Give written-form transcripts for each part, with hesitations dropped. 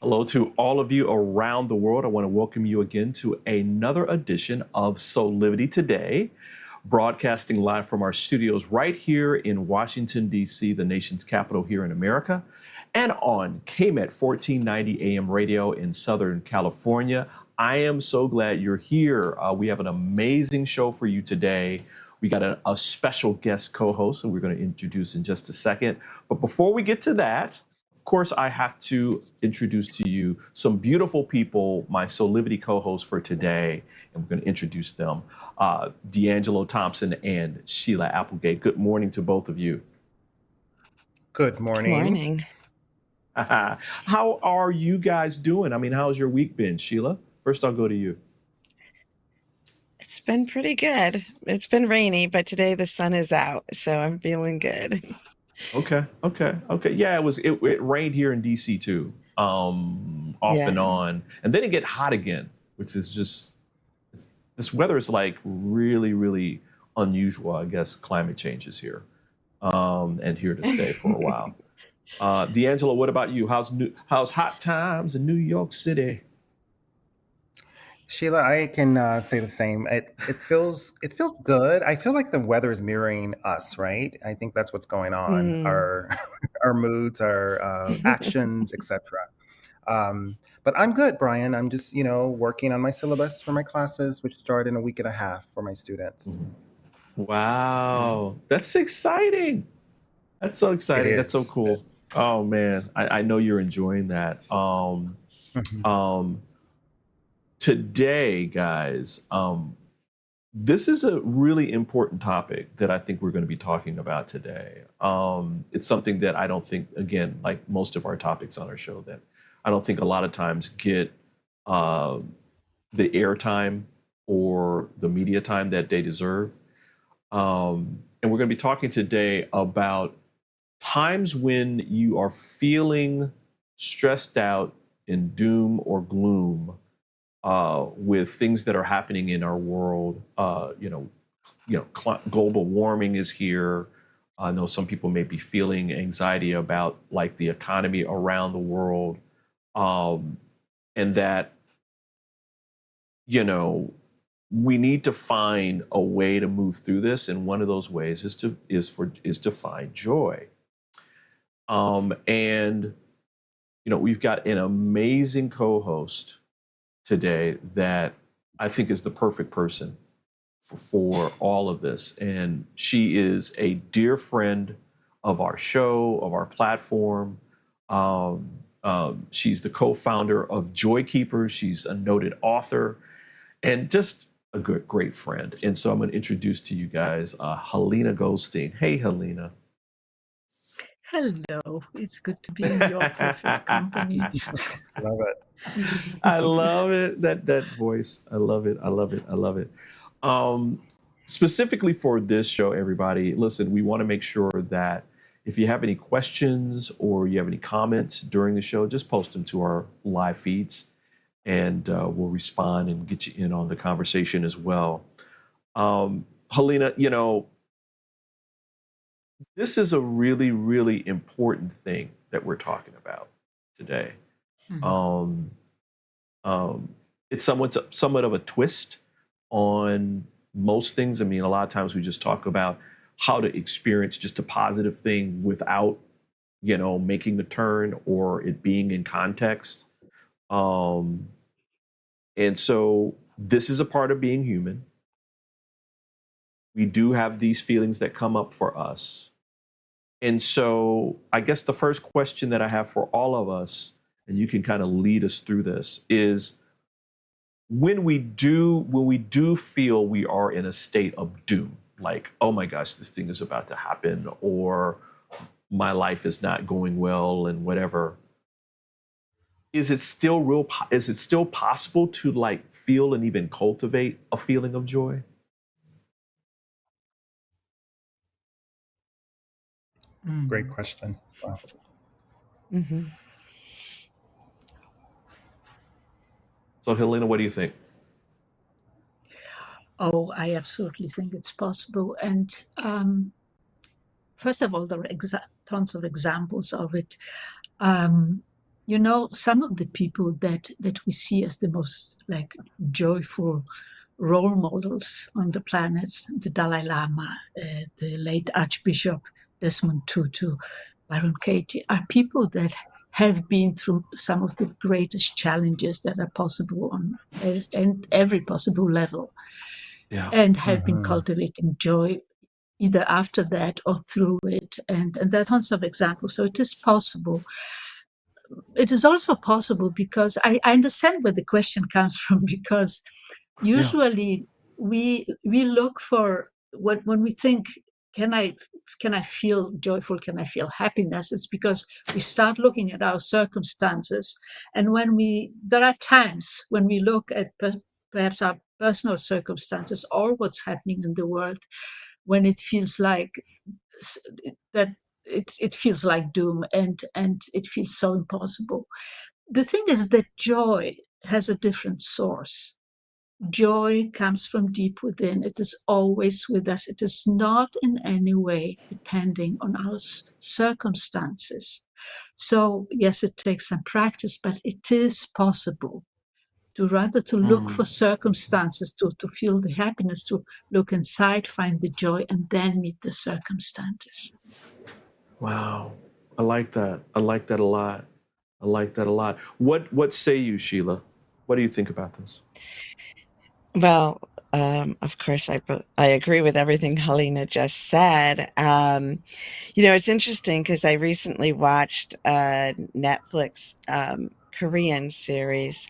Hello to all of you around the world. I want to welcome you again to another edition of Soulivity Today, broadcasting live from our studios right here in Washington, D.C., the nation's capital here in America, and on KMET 1490 AM radio in Southern California. I am so glad you're here. We have an amazing show for you today. We got a special guest co-host, and we're going to introduce in just a second. But before we get to that, of course, I have to introduce to you some beautiful people, my Soulivity co-hosts for today, and we're going to introduce them, D'Angelo Thompson and Sheila Applegate. Good morning to both of you. Good morning. Good morning. How are you guys doing? I mean, how's your week been, Sheila? First, I'll go to you. It's been pretty good. It's been rainy, but today the sun is out, so I'm feeling good. Okay. Yeah, it rained here in DC too, off and on, and then it get hot again, which is just this weather is like really, really unusual. I guess climate change is here, and here to stay for a while. D'Angelo, what about you? How's hot times in New York City? Sheila, I can say the same. It feels good. I feel like the weather is mirroring us, right? I think that's what's going on. Our moods, our actions, etc. But I'm good, Brian. I'm just working on my syllabus for my classes, which start in a week and a half for my students. Wow, that's exciting. That's so exciting. That's so cool. Oh man, I know you're enjoying that. Today, guys, this is a really important topic that I think we're going to be talking about today. It's something that I don't think, again, like most of our topics on our show, that I don't think a lot of times get the airtime or the media time that they deserve. And we're going to be talking today about times when you are feeling stressed out in doom or gloom with things that are happening in our world. Global warming is here. I know some people may be feeling anxiety about like the economy around the world, and that we need to find a way to move through this. And one of those ways is to find joy. And we've got an amazing co-host today that I think is the perfect person for all of this. And she is a dear friend of our show, of our platform. She's the co-founder of Joy Keepers. She's a noted author and just a great friend. And so I'm going to introduce to you guys Halina Goldstein. Hey, Halina. Hello. It's good to be in your perfect company. Love it. I love it. That voice. I love it. Specifically for this show, everybody, listen, we want to make sure that if you have any questions or you have any comments during the show, just post them to our live feeds and we'll respond and get you in on the conversation as well. Halina, this is a really, really important thing that we're talking about today. It's somewhat of a twist on most things. I mean, a lot of times we just talk about how to experience just a positive thing without, making the turn or it being in context. And so this is a part of being human. We do have these feelings that come up for us. And so I guess the first question that I have for all of us, and you can kind of lead us through this, is when we do feel we are in a state of doom, like, oh my gosh, this thing is about to happen, or my life is not going well and whatever, is it still possible to like feel and even cultivate a feeling of joy? Great question. Wow. Mm-hmm. So, Halina, what do you think? Oh, I absolutely think it's possible. And first of all, there are tons of examples of it. some of the people that we see as the most like joyful role models on the planet, the Dalai Lama, the late Archbishop Desmond Tutu, Byron Katie, are people that have been through some of the greatest challenges that are possible on every possible level, Yeah. and have been Mm-hmm. cultivating joy either after that or through it. And there are tons of examples. So it is possible. It is also possible because I understand where the question comes from, because Yeah. usually we look for when we think, can I feel joyful, can I feel happiness, it's because we start looking at our circumstances. And there are times when we look at perhaps our personal circumstances or what's happening in the world, when it feels like that it feels like doom, and it feels so impossible. The thing is that joy has a different source. Joy comes from deep within. It is always with us. It is not in any way depending on our circumstances. So yes, it takes some practice, but it is possible to look for circumstances, to feel the happiness, to look inside, find the joy, and then meet the circumstances. Wow. I like that. I like that a lot. I like that a lot. What say you, Sheila? What do you think about this? Well, of course, I agree with everything Halina just said. It's interesting because I recently watched a Netflix Korean series,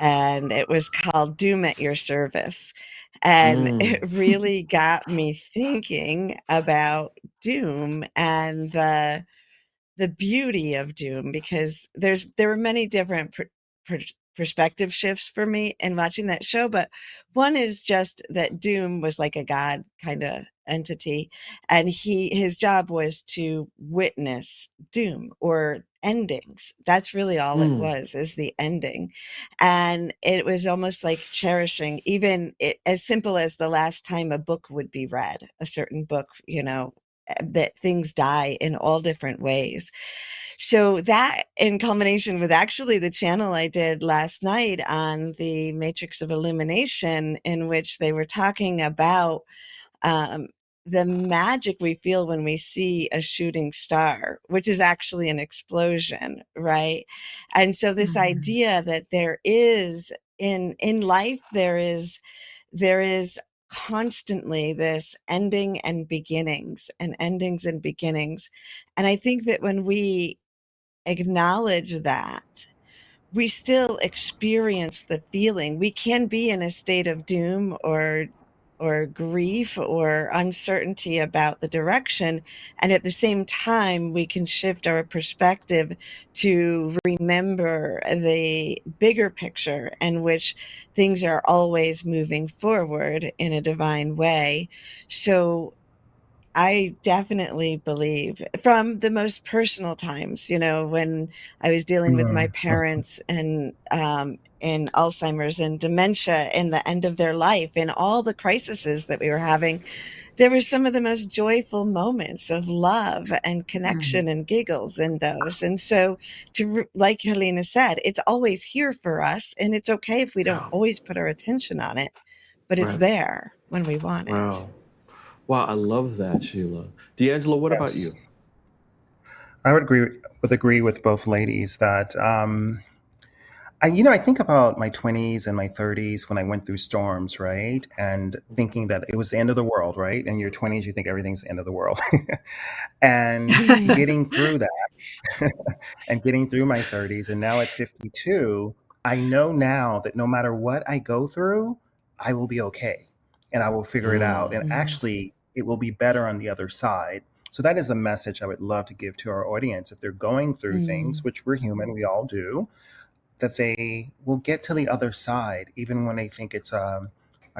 and it was called Doom at Your Service. And it really got me thinking about doom and the beauty of doom, because there were many different perspective shifts for me in watching that show. But one is just that doom was like a god kind of entity, and his job was to witness doom or endings. That's really all it was, is the ending. And it was almost like cherishing, even as simple as the last time a book would be read, a certain book, that things die in all different ways. So that, in culmination with actually the channel I did last night on the Matrix of Illumination, in which they were talking about the magic we feel when we see a shooting star, which is actually an explosion, right? And so this idea that there is in life, there is constantly this ending and beginnings and endings and beginnings. And I think that when we acknowledge that, we still experience the feeling. We can be in a state of doom or grief or uncertainty about the direction, and at the same time we can shift our perspective to remember the bigger picture, in which things are always moving forward in a divine way. So I definitely believe, from the most personal times, when I was dealing with my parents and in Alzheimer's and dementia in the end of their life, and all the crises that we were having, there were some of the most joyful moments of love and connection and giggles in those. And so, like Halina said, it's always here for us, and it's okay if we don't always put our attention on it, but it's Right. there when we want it. Wow. Wow, I love that, Sheila. D'Angelo, what about you? Yes. I would agree with both ladies that I think about my 20s and my 30s when I went through storms, right? And thinking that it was the end of the world, right? In your 20s, you think everything's the end of the world. And getting through that and getting through my 30s, and now at 52, I know now that no matter what I go through, I will be okay and I will figure it out. And actually, it will be better on the other side. So that is the message I would love to give to our audience. If they're going through things, which we're human, we all do, that they will get to the other side, even when they think it's a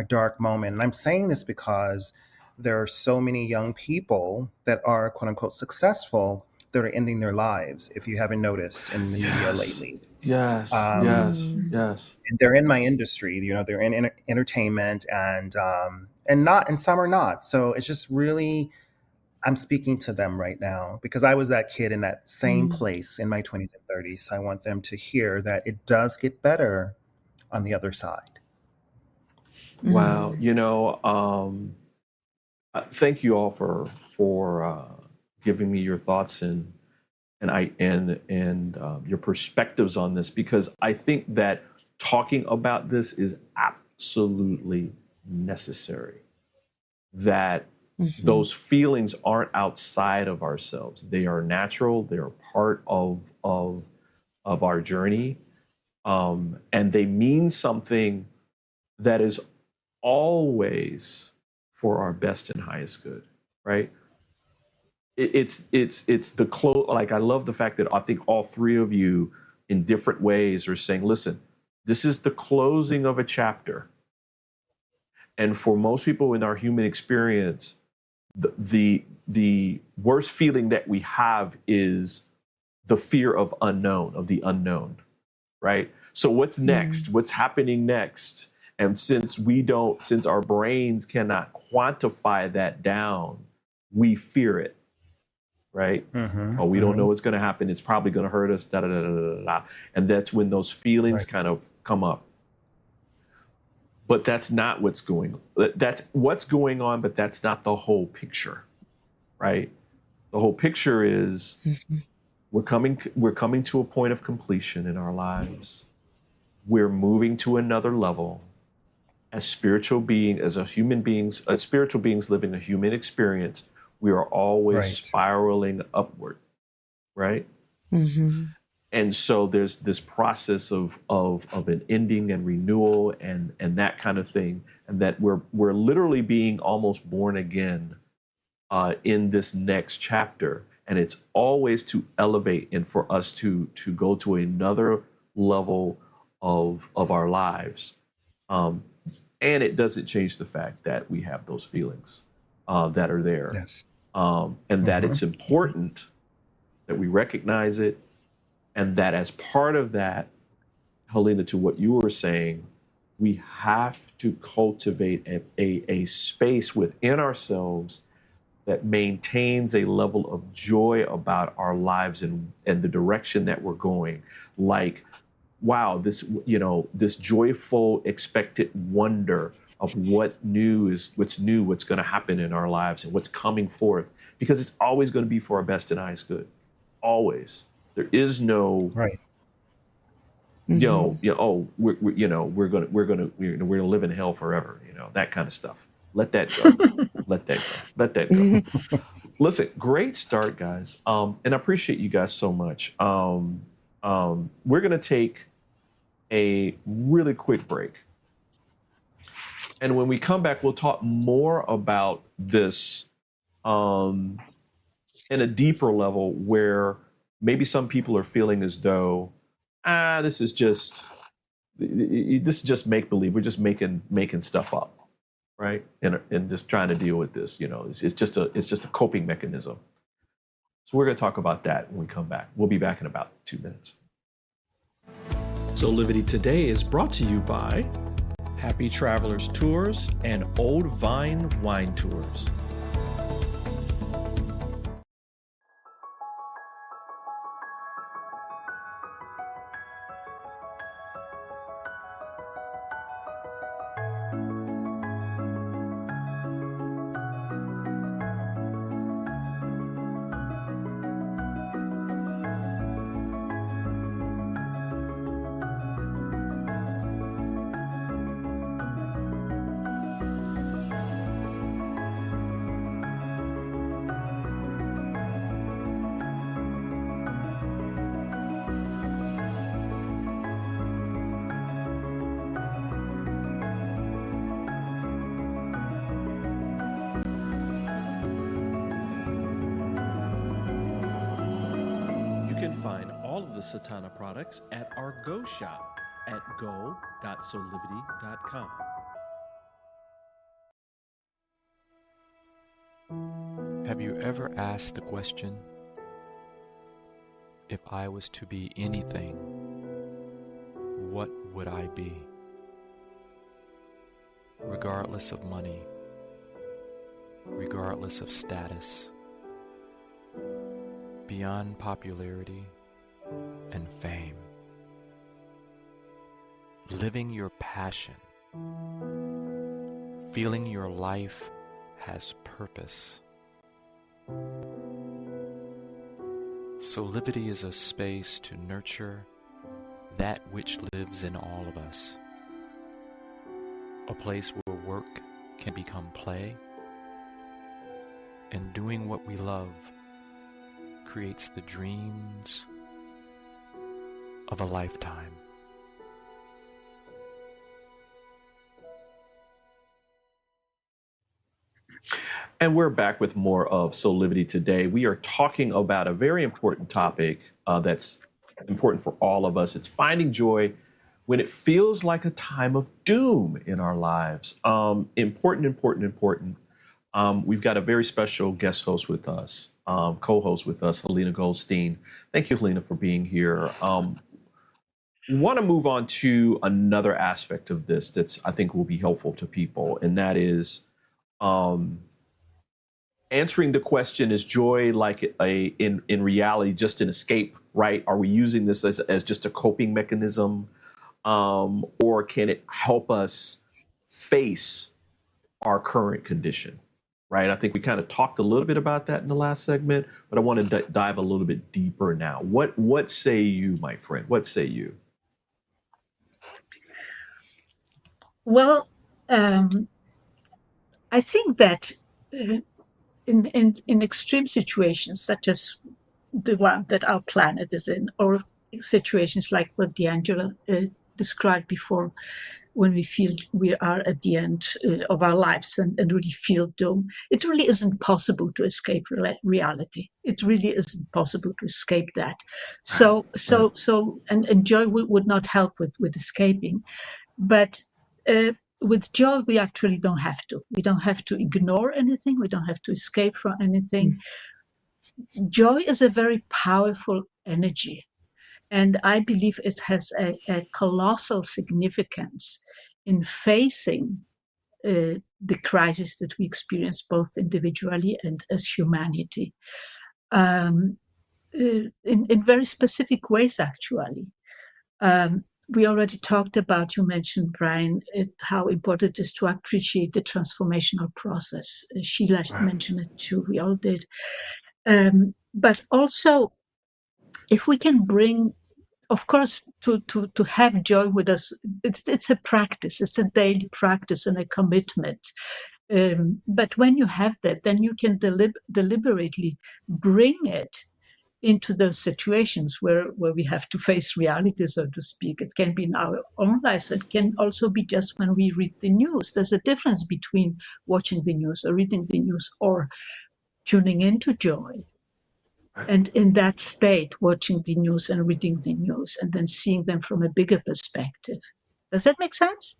dark moment. And I'm saying this because there are so many young people that are quote unquote successful that are ending their lives, if you haven't noticed in the media lately. Yes. And they're in my industry, they're in entertainment and some are not. So it's just I'm speaking to them right now, because I was that kid in that same place in my 20s and 30s. So I want them to hear that it does get better on the other side. Wow. Mm. Thank you all for giving me your thoughts and your perspectives on this, because I think that talking about this is absolutely necessary. That Mhm. those feelings aren't outside of ourselves; they are natural. They are part of our journey, and they mean something that is always for our best and highest good, right? It's the close. Like, I love the fact that I think all three of you, in different ways, are saying, "Listen, this is the closing of a chapter." And for most people in our human experience, the worst feeling that we have is the fear of the unknown, right? So what's next? Mm. What's happening next? And since our brains cannot quantify that down, we fear it, right? Oh, we don't know what's going to happen. It's probably going to hurt us, da da da da da da. And that's when those feelings Right. kind of come up. But that's not what's going on. That's what's going on, but that's not the whole picture, right? The whole picture is Mhm. we're coming to a point of completion in our lives. We're moving to another level as spiritual beings living a human experience. We are always Right. spiraling upward, right? Mhm. And so there's this process of an ending and renewal and that kind of thing, and that we're literally being almost born again in this next chapter, and it's always to elevate and for us to go to another level of our lives, and it doesn't change the fact that we have those feelings that are there, Yes. and that it's important that we recognize it. And that as part of that, Halina, to what you were saying, we have to cultivate a space within ourselves that maintains a level of joy about our lives and the direction that we're going. Like, wow, this joyful, expected wonder of what's going to happen in our lives and what's coming forth, because it's always going to be for our best and highest good. Always. There is no, Right. Mhm. we're gonna live in hell forever, that kind of stuff. Let that go. Let that go. Let that go. Listen, great start, guys. And I appreciate you guys so much. We're gonna take a really quick break, and when we come back, we'll talk more about this in a deeper level, where maybe some people are feeling as though, this is just make believe. We're just making stuff up, right? And just trying to deal with this. It's just a coping mechanism. So we're going to talk about that when we come back. We'll be back in about 2 minutes. Soulivity Today is brought to you by Happy Travelers Tours and Old Vine Wine Tours. Find all of the Satana products at our Go shop at go.soulivity.com. Have you ever asked the question, if I was to be anything, what would I be? Regardless of money, regardless of status, beyond popularity and living your passion, feeling your life has purpose. Soulivity is a space to nurture that which lives in all of us. A place where work can become play, and doing what we love creates the dreams of a lifetime. And we're back with more of Soulivity Today. We are talking about a very important topic that's important for all of us. It's finding joy when it feels like a time of doom in our lives. Important. We've got a very special guest host with us, co-host with us, Halina Goldstein. Thank you, Halina, for being here. Want to move on to another aspect of this that's, I think, will be helpful to people, and that is answering the question, is joy like in reality just an escape, right? Are we using this as just a coping mechanism? Or can it help us face our current condition, right? I think we kind of talked a little bit about that in the last segment, but I want to dive a little bit deeper now. What say you, my friend? What say you? Well, I think that in extreme situations, such as the one that our planet is in, or situations like what D'Angelo described before, when we feel we are at the end of our lives and really feel doom, it really isn't possible to escape reality. It really isn't possible to escape that. So joy would not help with escaping, but with joy, we actually don't have to. We don't have to ignore anything. We don't have to escape from anything. Joy is a very powerful energy. And I believe it has a colossal significance in facing the crisis that we experience both individually and as humanity, in very specific ways, actually. We already talked about, you mentioned, Brian, how important it is to appreciate the transformational process. Sheila mentioned it too, we all did. But also, if we can bring, of course, to have joy with us, it's a practice, it's a daily practice and a commitment. But when you have that, then you can deliberately bring it into those situations where we have to face reality, so to speak. It can be in our own lives. It can also be just when we read the news. There's a difference between watching the news or reading the news or tuning into joy. And in that state, watching the news and reading the news and then seeing them from a bigger perspective. Does that make sense?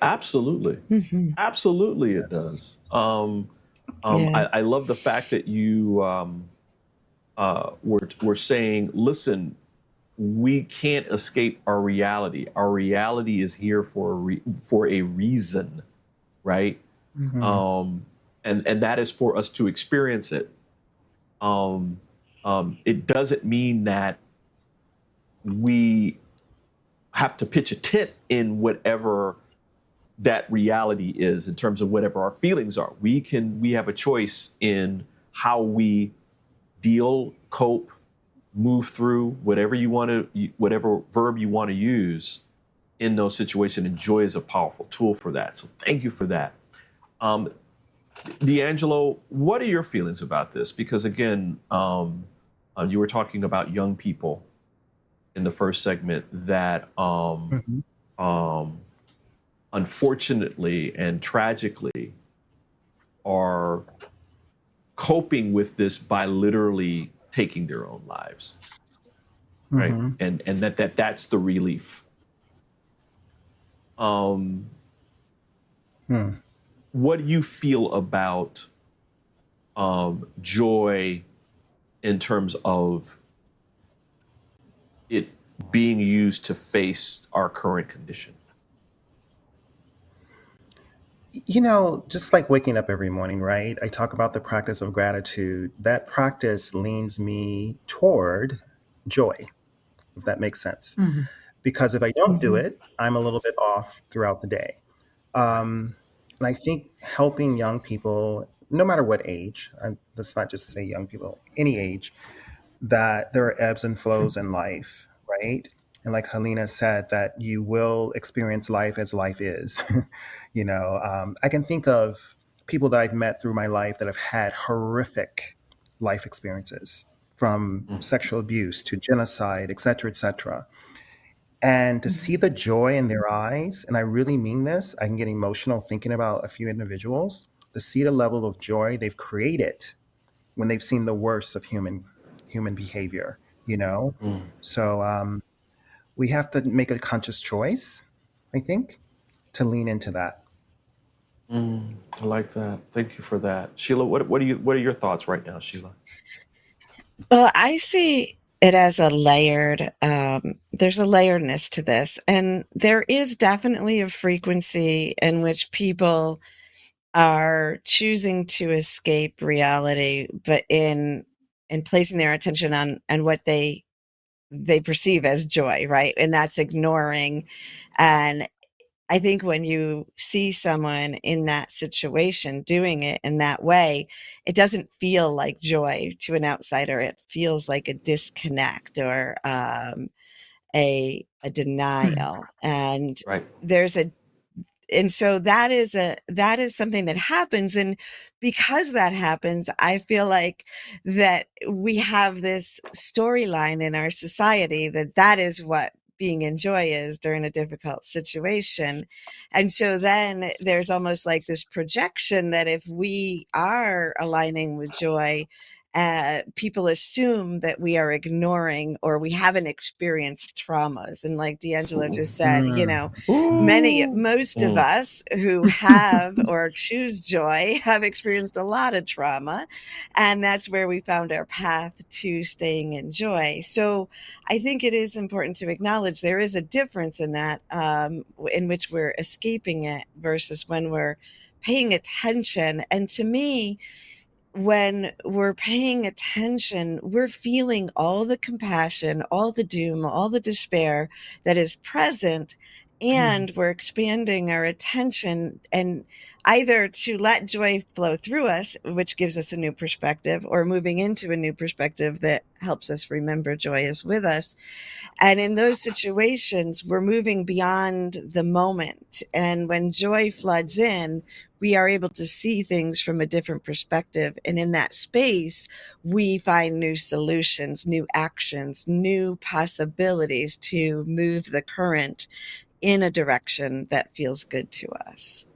Absolutely. Mm-hmm. Absolutely it does. I love the fact that you we're saying, listen, we can't escape our reality. Our reality is here for a reason, right? Mhm. And that is for us to experience it. It doesn't mean that we have to pitch a tent in whatever that reality is in terms of whatever our feelings are. We have a choice in how we deal, cope, move through whatever verb you want to use in those situations. And joy is a powerful tool for that. So thank you for that. D'Angelo, what are your feelings about this? Because again, you were talking about young people in the first segment that unfortunately and tragically are coping with this by literally taking their own lives, right? And that's the relief. What do you feel about joy in terms of it being used to face our current condition? You know, just like waking up every morning, right? I talk about the practice of gratitude. That practice leans me toward joy, if that makes sense. because if I don't do Mhm. it, I'm a little bit off throughout the day. And I think helping young people, no matter what age, let's not just say young people, any age, that there are ebbs and flows in life, right? And like Halina said, that you will experience life as life is. I can think of people that I've met through my life that have had horrific life experiences, from Mm. sexual abuse to genocide, et cetera, et cetera. And to see Mhm. the joy in their eyes, and I really mean this, I can get emotional thinking about a few individuals, to see the level of joy they've created when they've seen the worst of human behavior, you know? Mm. So we have to make a conscious choice, I think, to lean into that. I like that. Thank you for that, Sheila. What are your thoughts right now, Sheila? Well, I see it as a layered, there's a layeredness to this. And there is definitely a frequency in which people are choosing to escape reality, but in placing their attention on what they perceive as joy, right? And that's ignoring. And I think when you see someone in that situation doing it in that way, it doesn't feel like joy to an outsider. It feels like a disconnect or a Hmm. denial. And Right. there's a and so that is something that happens, and because that happens, I feel like that we have this storyline in our society that is what being in joy is during a difficult situation. And so then there's almost like this projection that if we are aligning with joy, people assume that we are ignoring or we haven't experienced traumas. And like D'Angelo Ooh. just said, Mm. Ooh. most of Mm. us who have or choose joy have experienced a lot of trauma. And that's where we found our path to staying in joy. So I think it is important to acknowledge there is a difference in that, in which we're escaping it versus when we're paying attention. And to me, when we're paying attention, we're feeling all the compassion, all the doom, all the despair that is present. And we're expanding our attention and either to let joy flow through us, which gives us a new perspective, or moving into a new perspective that helps us remember joy is with us. And in those situations, we're moving beyond the moment. And when joy floods in, we are able to see things from a different perspective. And in that space, we find new solutions, new actions, new possibilities to move the current in a direction that feels good to us.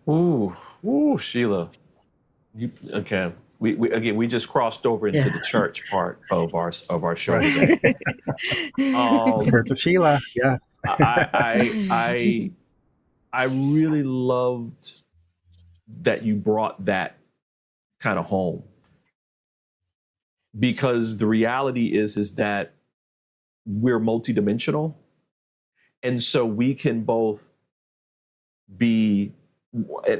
Ooh. Ooh, Sheila. Okay. We just crossed over into the Yeah. church part of our show Right. today. Um, Church of Sheila, yes. I I really loved that you brought that kind of home, because the reality is that we're multidimensional, and so we can both be.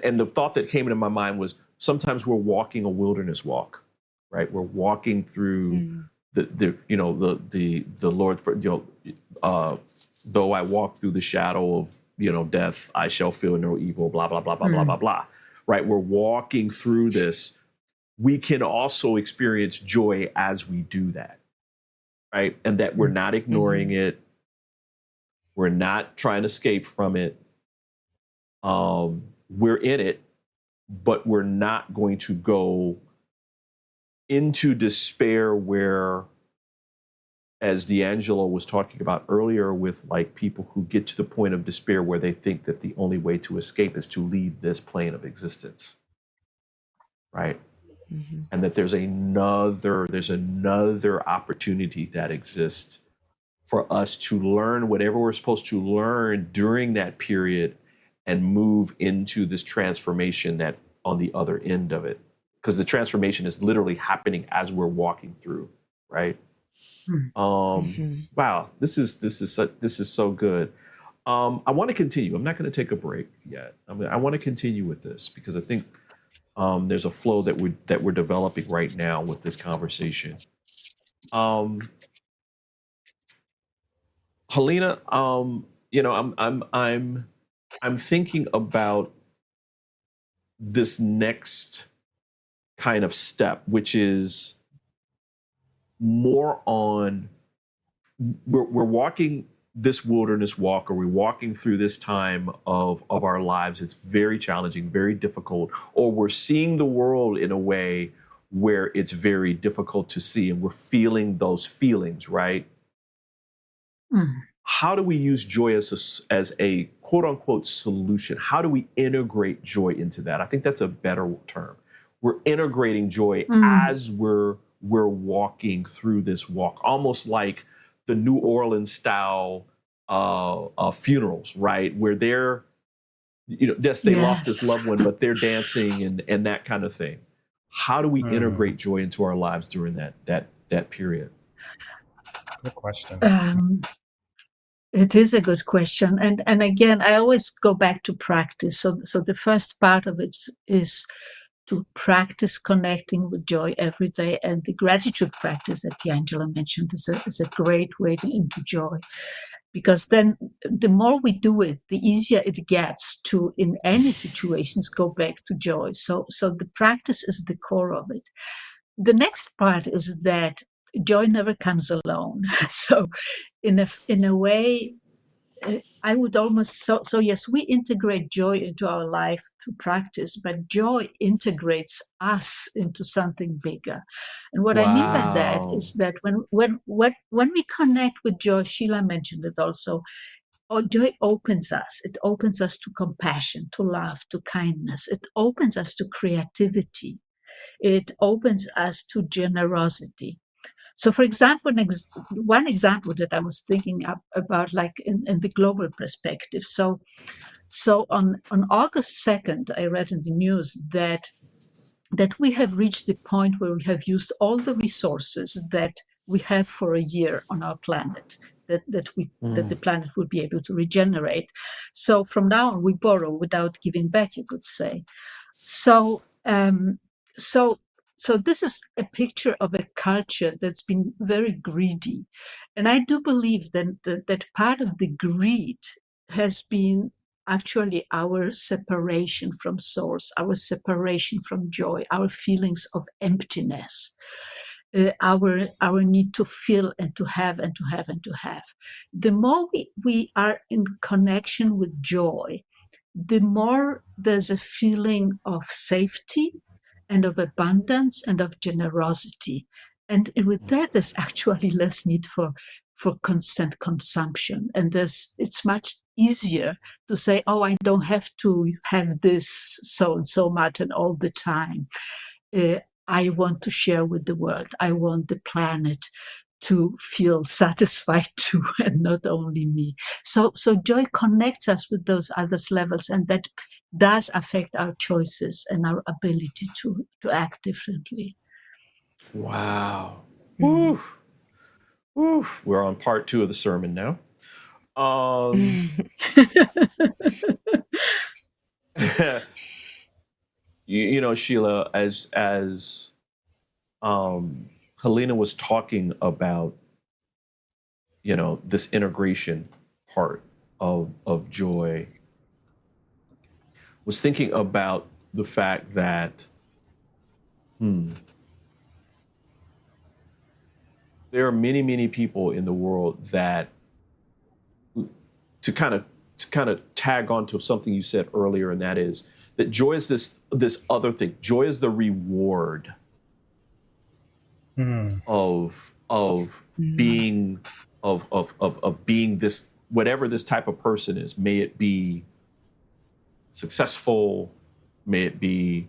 And the thought that came into my mind was sometimes we're walking a wilderness walk, right? We're walking through Mm. the Lord's, though I walk through the shadow of death, I shall feel no evil, blah blah blah blah blah blah blah, right? We're walking through this. We can also experience joy as we do that, right? And that we're not ignoring Mhm. it, we're not trying to escape from it. We're in it, but we're not going to go into despair where, as D'Angelo was talking about earlier, with like people who get to the point of despair where they think that the only way to escape is to leave this plane of existence, right? Mhm. And that there's another opportunity that exists for us to learn whatever we're supposed to learn during that period and move into this transformation that on the other end of it, because the transformation is literally happening as we're walking through, right? Mhm. Wow, this is so good. I want to continue. I'm not going to take a break yet. I want to continue with this because I think there's a flow that we're developing right now with this conversation. Halina, Halina, I'm thinking about this next kind of step, which is more on we're walking this wilderness walk, or we're walking through this time of our lives. It's very challenging, very difficult, or we're seeing the world in a way where it's very difficult to see, and we're feeling those feelings, right? Mm. How do we use joy as a quote unquote solution? How do we integrate joy into that? I think that's a better term. We're integrating joy as we're walking through this walk, almost like the New Orleans style funerals, right? Where they're, yes, they lost this loved one, but they're dancing and that kind of thing. How do we integrate joy into our lives during that period? Good question. It is a good question, and again, I always go back to practice. So the first part of it is to practice connecting with joy every day, and the gratitude practice that Angela mentioned is a great way into joy, because then the more we do it, the easier it gets to, in any situations, go back to joy. So the practice is the core of it. The next part is that joy never comes alone. So in a way, I would almost, so yes, we integrate joy into our life through practice, but joy integrates us into something bigger. And what I mean by that is that when we connect with joy, Sheila mentioned it also, joy opens us. It opens us to compassion, to love, to kindness. It opens us to creativity. It opens us to generosity. So, for example, one example that I was thinking about, like in the global perspective. So on August 2nd, I read in the news that we have reached the point where we have used all the resources that we have for a year on our planet, that the planet would be able to regenerate. So from now on, we borrow without giving back, you could say. So this is a picture of a culture that's been very greedy. And I do believe that part of the greed has been actually our separation from source, our separation from joy, our feelings of emptiness, our need to feel and to have and to have and to have. The more we are in connection with joy, the more there's a feeling of safety and of abundance and of generosity. And with that, there's actually less need for constant consumption. And it's much easier to say, oh, I don't have to have this so and so much and all the time. I want to share with the world. I want the planet to feel satisfied too, and not only me. So joy connects us with those other levels, and that does affect our choices and our ability to act differently. Wow. Woo. Woo. We're on part 2 of the sermon now. Sheila, as Halina was talking about, this integration part of joy, was thinking about the fact that there are many, many people in the world that, to kind of tag onto something you said earlier, and that is that joy is this other thing. Joy is the reward of being of being this, whatever this type of person is. May it be successful, may it be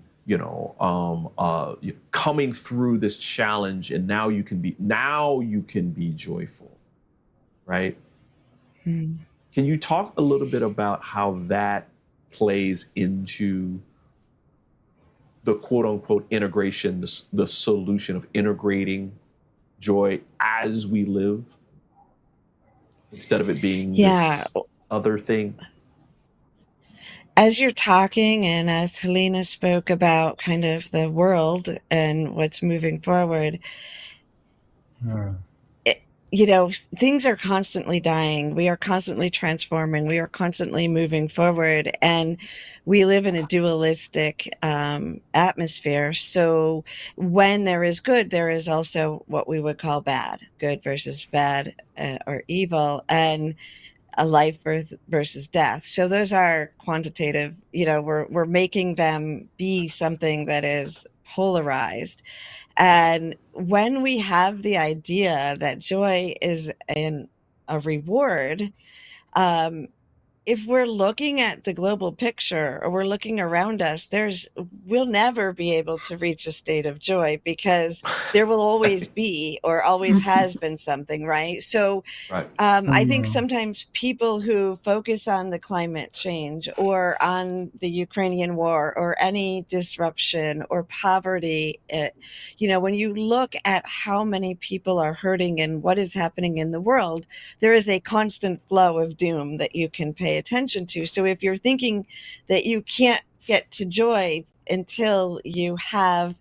coming through this challenge, and now you can be joyful, right? Can you talk a little bit about how that plays into the quote unquote integration, the solution of integrating joy as we live, instead of it being this other thing? As you're talking, and as Halina spoke about kind of the world and what's moving forward, things are constantly dying. We are constantly transforming. We are constantly moving forward. And we live in a dualistic atmosphere. So when there is good, there is also what we would call bad, good versus bad or evil, and a life versus death. So those are quantitative, we're making them be something that is polarized. And when we have the idea that joy is a reward, um, if we're looking at the global picture or we're looking around us, we'll never be able to reach a state of joy because there will always be or always has been something, right? So Right. I think sometimes people who focus on the climate change or on the Ukrainian war or any disruption or poverty, when you look at how many people are hurting and what is happening in the world, there is a constant flow of doom that you can pay attention to. So if you're thinking that you can't get to joy until you have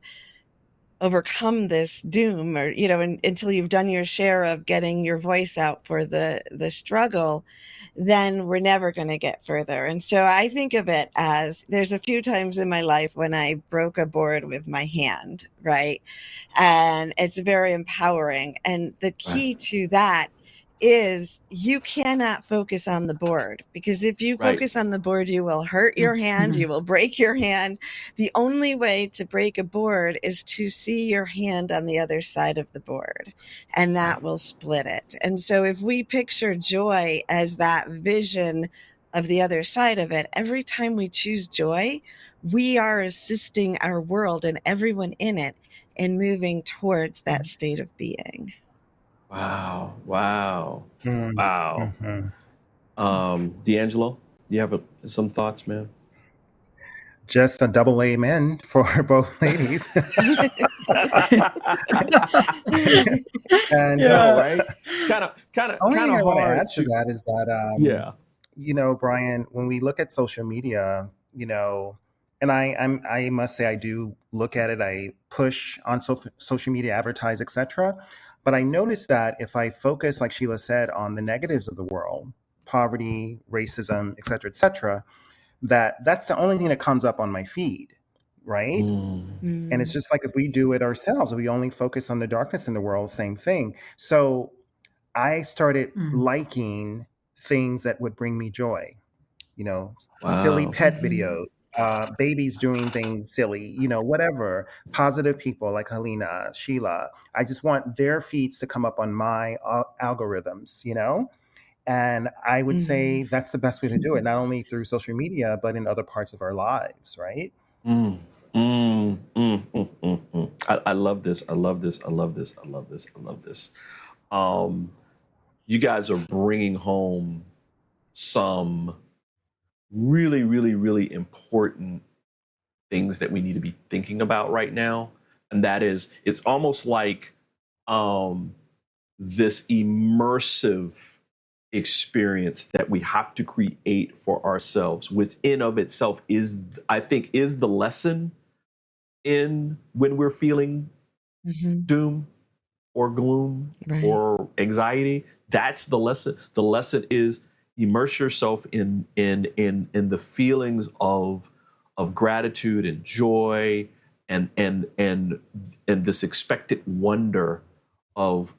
overcome this doom, or until you've done your share of getting your voice out for the struggle, then we're never going to get further. And so I think of it as there's a few times in my life when I broke a board with my hand, right? And it's very empowering. And the key to that is you cannot focus on the board, because if you Right. focus on the board, you will hurt your hand, you will break your hand. The only way to break a board is to see your hand on the other side of the board, and that will split it. And so if we picture joy as that vision of the other side of it, every time we choose joy, we are assisting our world and everyone in it in moving towards that state of being. Wow. Mm-hmm. D'Angelo, you have some thoughts, man? Just a double amen for both ladies. And Right? Kind of only thing I want to hard add to that is that, yeah. Brian, when we look at social media, and I must say I do look at it. I push on social media, advertise, etc. But I noticed that if I focus, like Sheila said, on the negatives of the world, poverty, racism, etc., that's the only thing that comes up on my feed, right? And it's just like if we do it ourselves, we only focus on the darkness in the world, same thing. So I started liking things that would bring me joy, silly pet videos, babies doing things silly, whatever, positive people like Halina, Sheila. I just want their feeds to come up on my algorithms, And I would say that's the best way to do it, not only through social media, but in other parts of our lives, right? I love this. You guys are bringing home some really, really, really important things that we need to be thinking about right now. And that is, it's almost like this immersive experience that we have to create for ourselves within of itself is, I think, is the lesson in when we're feeling doom or gloom or anxiety. That's the lesson. The lesson is immerse yourself in the feelings of gratitude and joy and this expected wonder of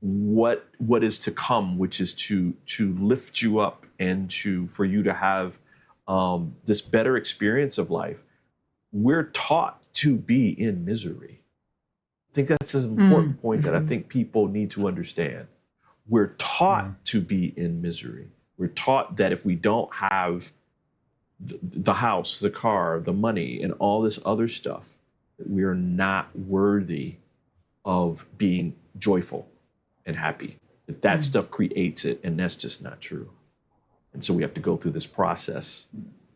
what is to come, which is to lift you up and for you to have this better experience of life. We're taught to be in misery. I think that's an important point that I think people need to understand. We're taught to be in misery. We're taught that if we don't have the house, the car, the money, and all this other stuff, that we're not worthy of being joyful and happy. That stuff creates it, and that's just not true. And so we have to go through this process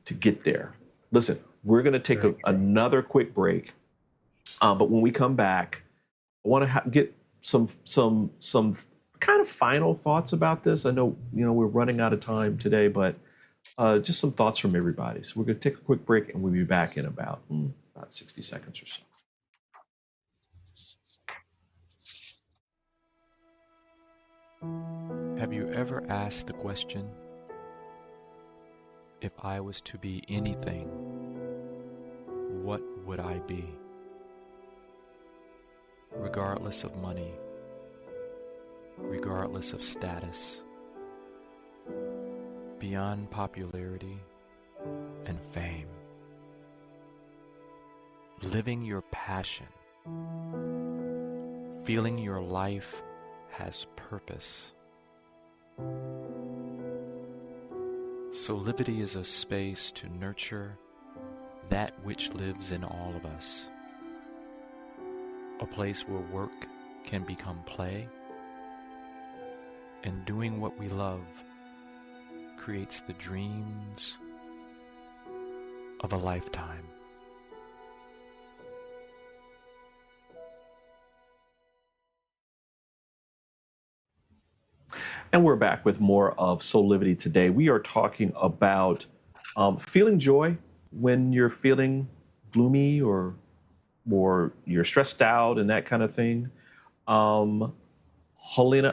to get there. Listen, we're going to take another quick break, but when we come back, I want to get some kind of final thoughts about this. I know we're running out of time today, but just some thoughts from everybody. So we're going to take a quick break, and we'll be back in about 60 seconds or so. Have you ever asked the question, if I was to be anything, what would I be? Regardless of money, regardless of status, beyond popularity and fame, living your passion, feeling your life has purpose. Soulivity is a space to nurture that which lives in all of us. A place where work can become play, and doing what we love creates the dreams of a lifetime. And we're back with more of Soulivity Today. We are talking about feeling joy when you're feeling gloomy or you're stressed out and that kind of thing. Halina,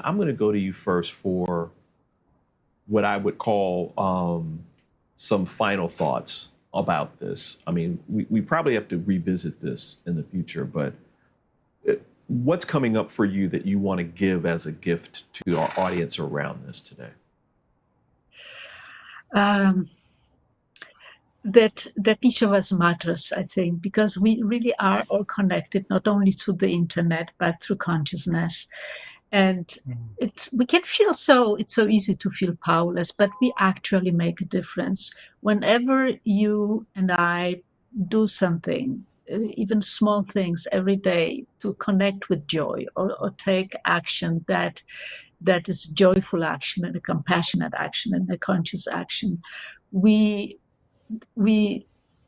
I'm going to go to you first for what I would call some final thoughts about this. I mean, we probably have to revisit this in the future, but what's coming up for you that you want to give as a gift to our audience around this today? That each of us matters, I think, because we really are all connected, not only through the internet, but through consciousness. And we can feel it's so easy to feel powerless, but we actually make a difference. Whenever you and I do something, even small things every day to connect with joy or take action that is joyful action and a compassionate action and a conscious action, we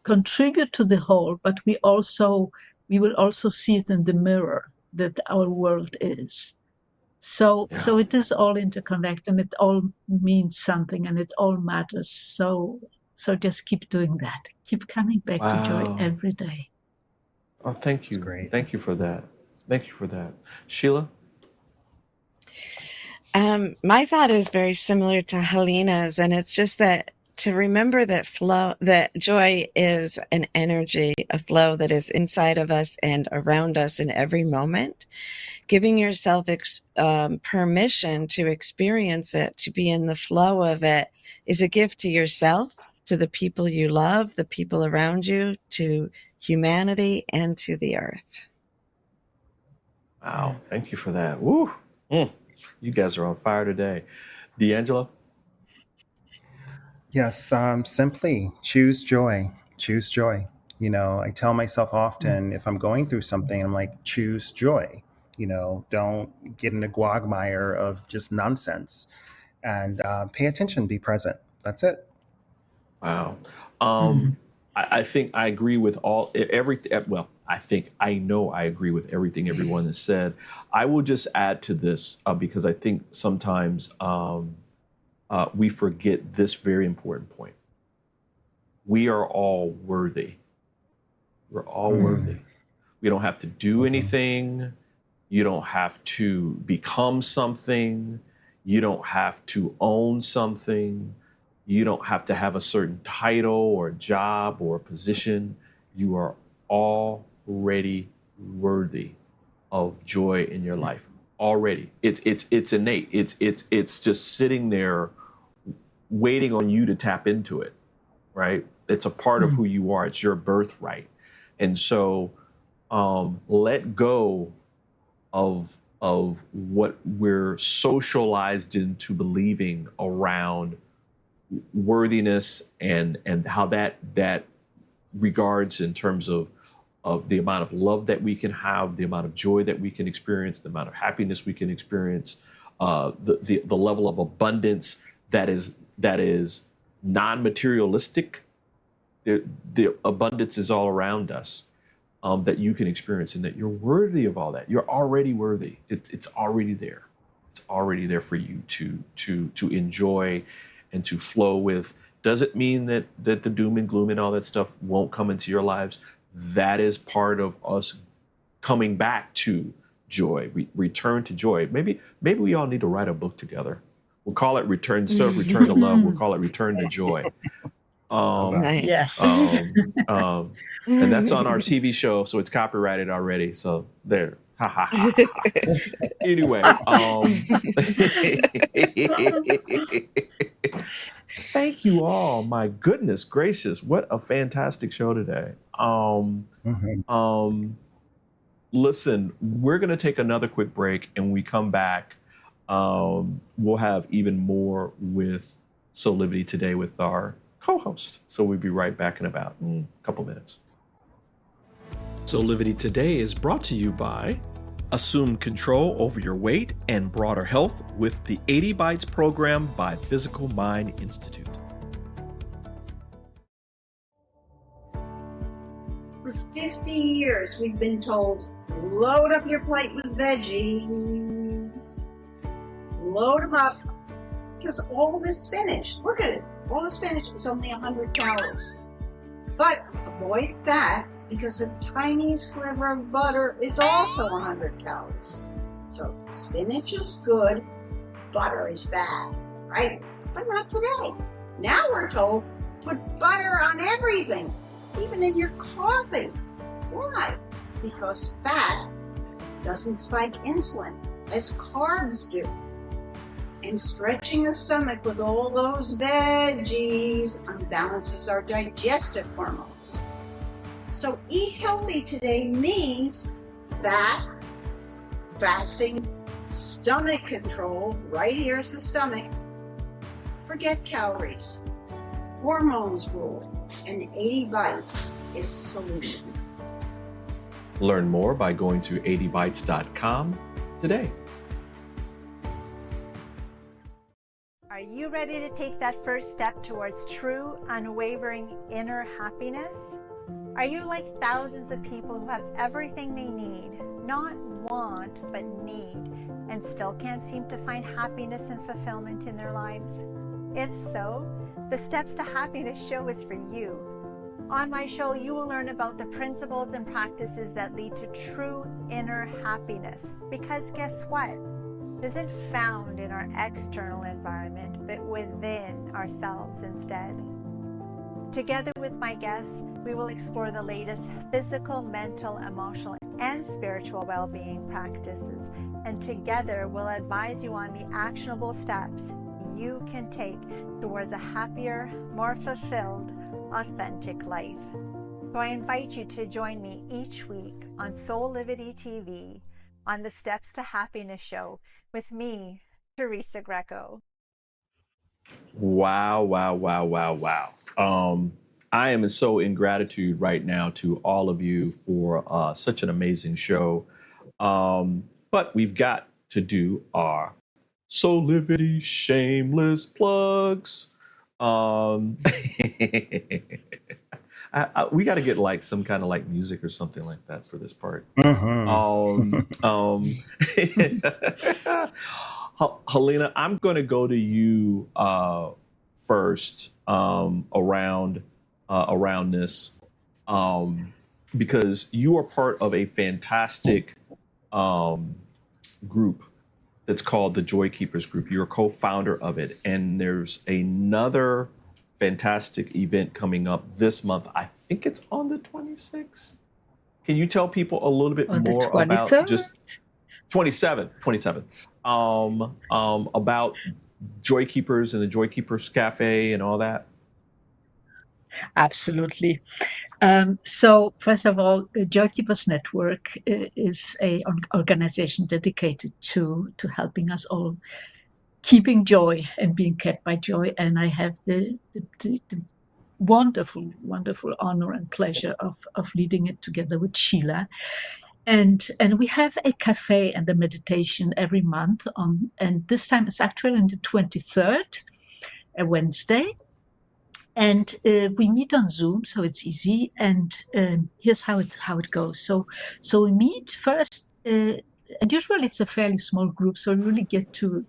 contribute to the whole, but we will also see it in the mirror that our world is. So it is all interconnected, and it all means something, and it all matters. So just keep doing that. Keep coming back to joy every day. Oh, thank you. That's great. Thank you for that. Thank you for that. Sheila? My thought is very similar to Halina's, and it's just that to remember that joy is an energy, a flow that is inside of us and around us in every moment. Giving yourself permission to experience it, to be in the flow of it, is a gift to yourself, to the people you love, the people around you, to humanity, and to the earth. Wow, thank you for that. Woo! You guys are on fire today. D'Angelo? Yes, simply choose joy. Choose joy. I tell myself often if I'm going through something, I'm like, choose joy. Don't get in a quagmire of just nonsense, and pay attention, be present. That's it. Wow. I think I agree with everything. Well, I know I agree with everything everyone has said. I will just add to this because I think sometimes we forget this very important point. We are all worthy. We're all worthy. We don't have to do anything. You don't have to become something. You don't have to own something. You don't have to have a certain title or job or position. You are already worthy of joy in your life. Already. It's innate. It's just sitting there waiting on you to tap into it, right? It's a part of who you are. It's your birthright. And so let go of what we're socialized into believing around worthiness and how that regards in terms of the amount of love that we can have, the amount of joy that we can experience, the amount of happiness we can experience, the level of abundance that is non-materialistic. The abundance is all around us that you can experience, and that you're worthy of all that. You're already worthy. It's already there. It's already there for you to enjoy and to flow with. Does it mean that the doom and gloom and all that stuff won't come into your lives? That is part of us coming back to joy. Return to joy. Maybe we all need to write a book together. We'll call it Return, instead of Return to Love, we'll call it Return to Joy. Nice. Yes. And that's on our TV show, so it's copyrighted already. So there. Ha ha ha. Anyway, thank you all. My goodness gracious, what a fantastic show today. Listen, we're going to take another quick break, and when we come back, we'll have even more with Soulivity Today with our co-host. So we'll be right back in about a couple minutes. Soulivity Today is brought to you by Assume control over your weight and broader health with the 80 Bites program by Physical Mind Institute. For 50 years, we've been told, load up your plate with veggies. Load them up. Because all this spinach, look at it, all the spinach is only 100 calories. But avoid fat, because a tiny sliver of butter is also 100 calories. So spinach is good, butter is bad, right? But not today. Now we're told, put butter on everything, even in your coffee. Why? Because fat doesn't spike insulin, as carbs do. And stretching the stomach with all those veggies unbalances our digestive hormones. So eat healthy today means fat, fasting, stomach control, right here's the stomach. Forget calories. Hormones rule, and 80 Bites is the solution. Learn more by going to 80bites.com today. Are you ready to take that first step towards true, unwavering inner happiness? Are you like thousands of people who have everything they need, not want, but need, and still can't seem to find happiness and fulfillment in their lives? If so, the Steps to Happiness show is for you. On my show, you will learn about the principles and practices that lead to true inner happiness. Because guess what? It isn't found in our external environment, but within ourselves instead. Together with my guests, we will explore the latest physical, mental, emotional, and spiritual well-being practices. And together, we'll advise you on the actionable steps you can take towards a happier, more fulfilled, authentic life. So I invite you to join me each week on Soulivity TV on the Steps to Happiness show with me, Teresa Greco. Wow. I am so in gratitude right now to all of you for such an amazing show. But we've got to do our Soulivity shameless plugs. We got to get like some kind of like music or something like that for this part. Halina, I'm going to go to you first around this because you are part of a fantastic group that's called the Joy Keepers Group. You're a co-founder of it, and there's another fantastic event coming up this month. I think it's on the 26th. Can you tell people a little bit more about just 27 about Joy Keepers and the Joy Keepers Cafe and all that? Absolutely. So first of all, Joy Keepers Network is an organization dedicated to helping us all keeping joy and being kept by joy. And I have the wonderful honor and pleasure of leading it together with Sheila. And we have a cafe and a meditation every month and this time it's actually on the 23rd, a Wednesday. And we meet on Zoom, so it's easy. And here's how it goes. So we meet first, and usually it's a fairly small group, so we really get to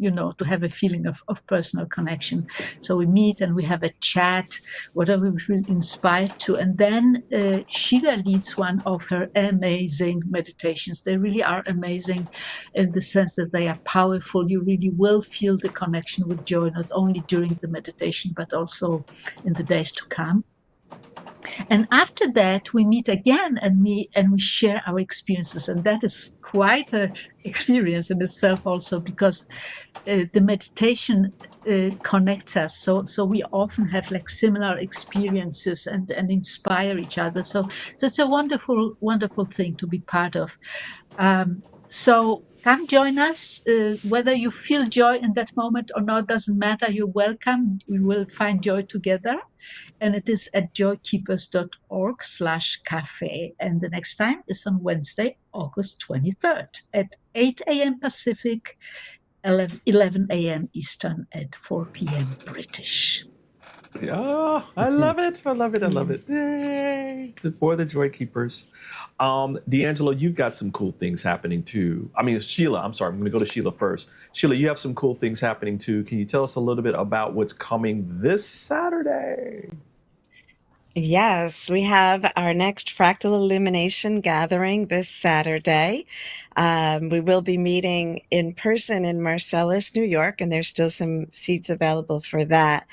to have a feeling of personal connection. So we meet and we have a chat, whatever we feel inspired to. And then Sheila leads one of her amazing meditations. They really are amazing in the sense that they are powerful. You really will feel the connection with joy, not only during the meditation, but also in the days to come. And after that, we meet again and we share our experiences. And that is quite an experience in itself also, because the meditation connects us. So we often have like similar experiences and inspire each other. So it's a wonderful, wonderful thing to be part of. So come join us. Whether you feel joy in that moment or not, doesn't matter. You're welcome. We will find joy together. And it is at joykeepers.org/cafe. And the next time is on Wednesday, August 23rd at 8 a.m. Pacific, 11 a.m. Eastern, at 4 p.m. British. Oh, I love it. I love it. I love it. Yay. For the Joy Keepers. D'Angelo, you've got some cool things happening too. I mean, Sheila, I'm sorry. I'm going to go to Sheila first. Sheila, you have some cool things happening too. Can you tell us a little bit about what's coming this Saturday? Yes, we have our next Fractal Illumination gathering this Saturday. We will be meeting in person in Marcellus, New York, and there's still some seats available for that.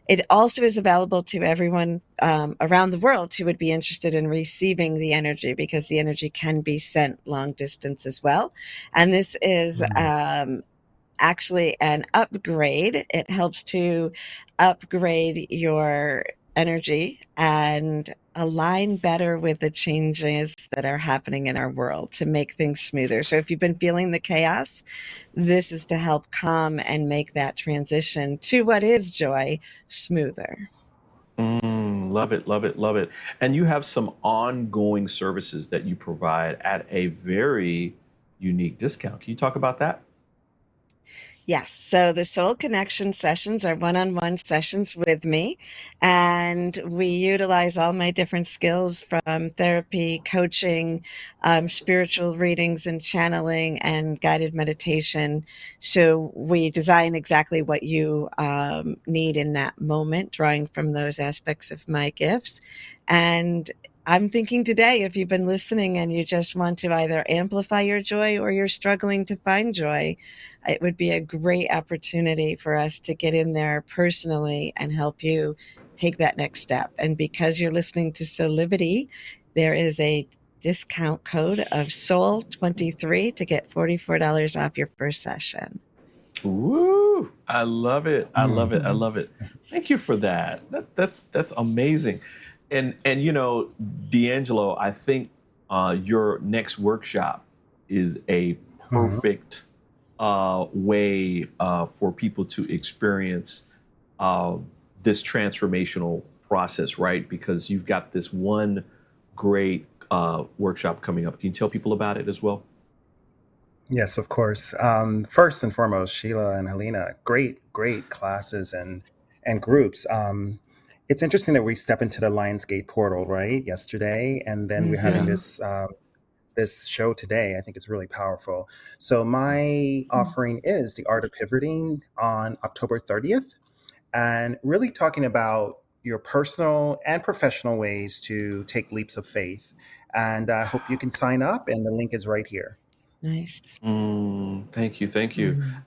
It also is available to everyone around the world who would be interested in receiving the energy, because the energy can be sent long distance as well. And this is actually an upgrade. It helps to upgrade your energy and align better with the changes that are happening in our world to make things smoother. So if you've been feeling the chaos, this is to help calm and make that transition to what is joy smoother. Love it, love it, love it. And you have some ongoing services that you provide at a very unique discount. Can you talk about that? Yes. So the Soul Connection sessions are one-on-one sessions with me, and we utilize all my different skills from therapy, coaching, spiritual readings and channeling, and guided meditation. So we design exactly what you need in that moment, drawing from those aspects of my gifts. And I'm thinking today, if you've been listening and you just want to either amplify your joy or you're struggling to find joy, it would be a great opportunity for us to get in there personally and help you take that next step. And because you're listening to Soulivity, there is a discount code of SOUL23 to get $44 off your first session. Woo! I love it. I love it. I love it. Thank you for that. That's amazing. And D'Angelo, I think your next workshop is a perfect way for people to experience this transformational process, right? Because you've got this one great workshop coming up. Can you tell people about it as well? Yes, of course. First and foremost, Sheila and Halina, great classes and groups. It's interesting that we step into the Lionsgate portal, right? Yesterday, and then we're having this show today. I think it's really powerful. So my offering is The Art of Pivoting on October 30th, and really talking about your personal and professional ways to take leaps of faith. And I hope you can sign up, and the link is right here. Nice. Thank you.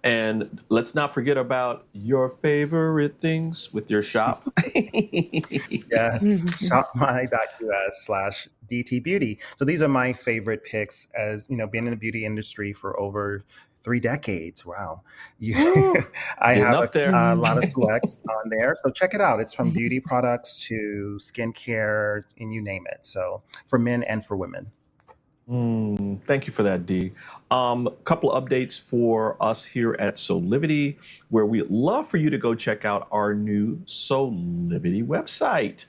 And let's not forget about your favorite things with your shop. Yes, shopmy.us/DTBeauty. So these are my favorite picks, as being in the beauty industry for over 3 decades. Wow. I have a lot of selects on there. So check it out. It's from beauty products to skincare, and you name it. So for men and for women. Thank you for that, Dee. Couple updates for us here at Soulivity, where we'd love for you to go check out our new Soulivity website.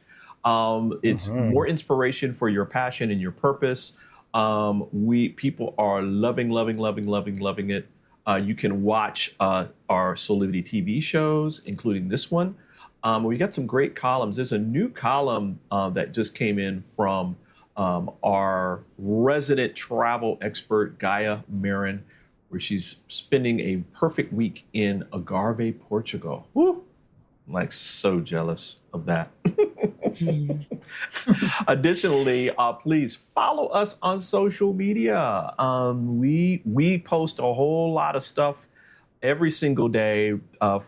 It's more inspiration for your passion and your purpose. People are loving it. You can watch our Soulivity TV shows, including this one. We got some great columns. There's a new column that just came in from our resident travel expert, Gaia Marin. where she's spending a perfect week in Algarve, Portugal. Woo! I'm like so jealous of that. Additionally, please follow us on social media. We post a whole lot of stuff every single day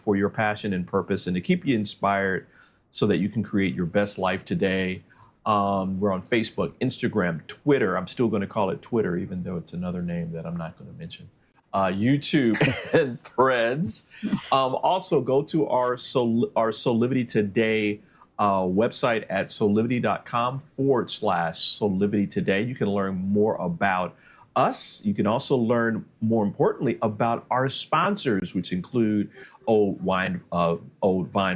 for your passion and purpose, and to keep you inspired so that you can create your best life today. We're on Facebook, Instagram, Twitter. I'm still going to call it Twitter, even though it's another name that I'm not going to mention. YouTube and Threads. Also, go to our Soulivity Today website at soulivity.com/Soulivity Today. You can learn more about us. You can also learn, more importantly, about our sponsors, which include Old Vine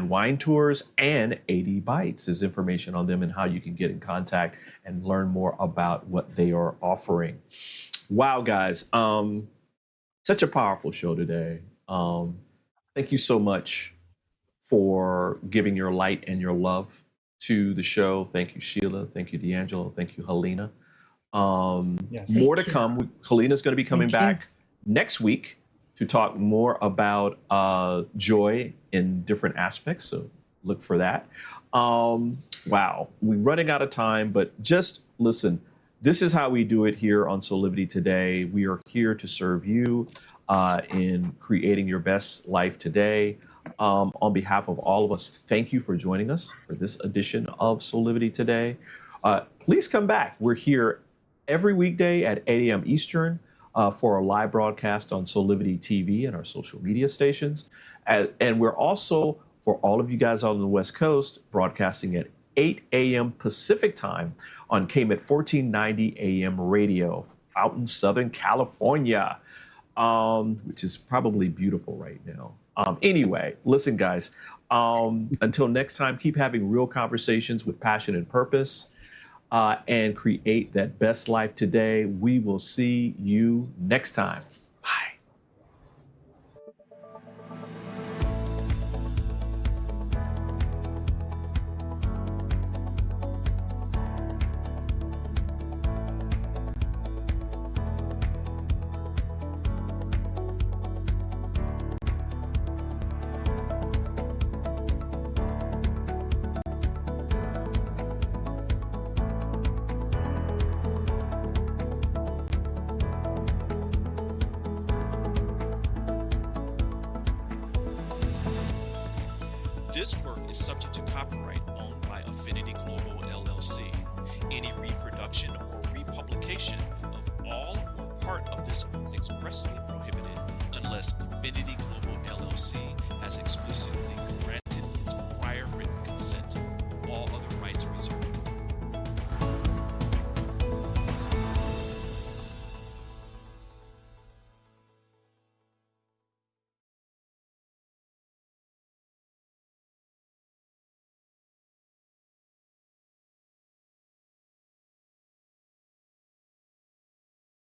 Wine Tours and 80 Bites. There's information on them and how you can get in contact and learn more about what they are offering. Wow, guys. Such a powerful show today. Thank you so much for giving your light and your love to the show. Thank you, Sheila. Thank you, D'Angelo. Thank you, Halina. Yes. More to come. Halina's going to be coming back next week to talk more about joy in different aspects. So look for that. Wow, we're running out of time, but just listen. This is how we do it here on Soulivity Today. We are here to serve you in creating your best life today. On behalf of all of us, thank you for joining us for this edition of Soulivity Today. Please come back. We're here every weekday at 8 a.m. Eastern for a live broadcast on Soulivity TV and our social media stations. And we're also, for all of you guys on the West Coast, broadcasting at 8 a.m. Pacific time on KMET 1490 AM radio out in Southern California, which is probably beautiful right now. Anyway, listen, guys, until next time, keep having real conversations with passion and purpose and create that best life today. We will see you next time. Bye. This work is subject to copyright owned by Affinity Global LLC. Any reproduction or republication of all or part of this is expressly prohibited unless Affinity Global LLC has explicitly granted